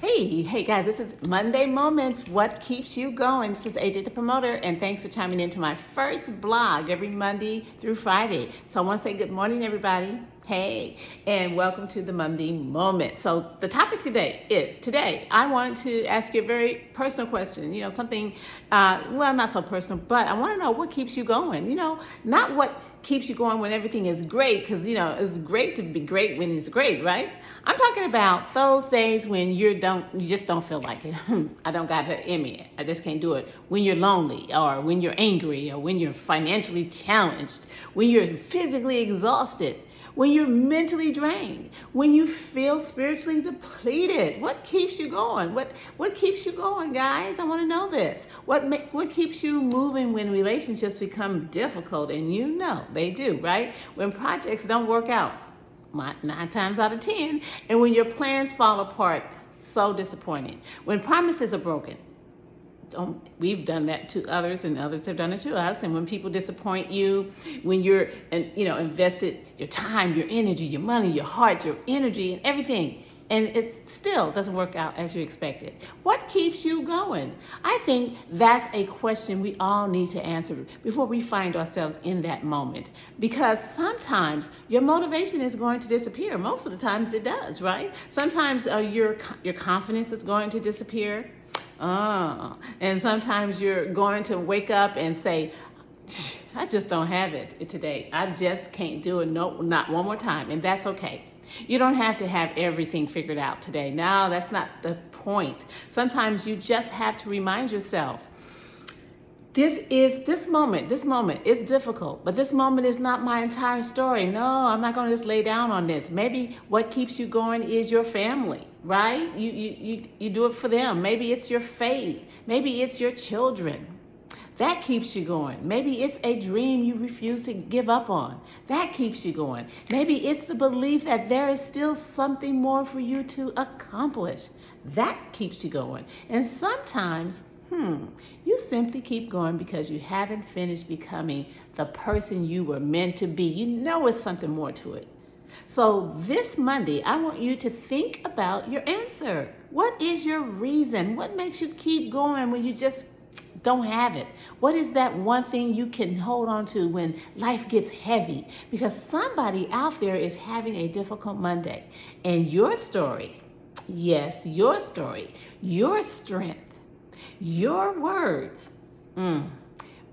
Hey guys, this is Monday Moments. What keeps you going? This is AJ the Promoter, and thanks for chiming into my first blog every Monday through Friday. So I want to say good morning, everybody. Hey, and welcome to the Monday Moment. So the topic today, I want to ask you a very personal question. Something, not so personal, but I want to know what keeps you going. Not what keeps you going when everything is great, because it's great to be great when it's great, right? I'm talking about those days when you just don't feel like it. I don't got it in me. I just can't do it. When you're lonely, or when you're angry, or when you're financially challenged, when you're physically exhausted, when you're mentally drained, when you feel spiritually depleted. What keeps you going? What keeps you going, guys? I want to know this. What keeps you moving when relationships become difficult? And they do, right? When projects don't work out, 9 times out of 10, and when your plans fall apart, so disappointing. When promises are broken. We've done that to others, and others have done it to us. And when people disappoint you, when you're invested your time, your energy, your money, your heart, your energy, and everything, and it still doesn't work out as you expected. What keeps you going? I think that's a question we all need to answer before we find ourselves in that moment. Because sometimes your motivation is going to disappear. Most of the times it does, right? Sometimes your confidence is going to disappear. And sometimes you're going to wake up and say, I just don't have it today. I just can't do it. No, not one more time. And that's okay. You don't have to have everything figured out today. No, that's not the point. Sometimes you just have to remind yourself, this moment is difficult, but this moment is not my entire story. No, I'm not going to just lay down on this. Maybe what keeps you going is your family, right? You do it for them. Maybe it's your faith. Maybe it's your children. That keeps you going. Maybe it's a dream you refuse to give up on. That keeps you going. Maybe it's the belief that there is still something more for you to accomplish. That keeps you going. And sometimes, you simply keep going because you haven't finished becoming the person you were meant to be. It's something more to it. So this Monday, I want you to think about your answer. What is your reason? What makes you keep going when you just don't have it? What is that one thing you can hold on to when life gets heavy? Because somebody out there is having a difficult Monday. And your story, yes, your story, your strength, your words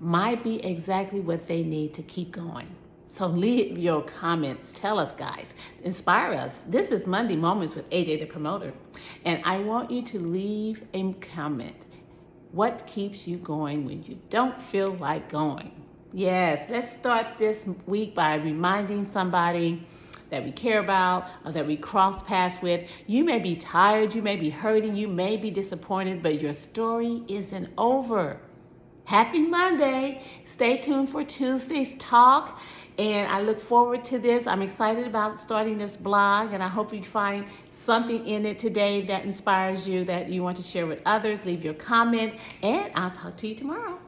might be exactly what they need to keep going. So leave your comments. Tell us, guys. Inspire us. This is Monday Moments with AJ the Promoter. And I want you to leave a comment. What keeps you going when you don't feel like going? Yes, let's start this week by reminding somebody that we care about or that we cross paths with. You may be tired, you may be hurting, you may be disappointed, but your story isn't over. Happy Monday. Stay tuned for Tuesday's talk. And I look forward to this. I'm excited about starting this blog, and I hope you find something in it today that inspires you, that you want to share with others. Leave your comment, and I'll talk to you tomorrow.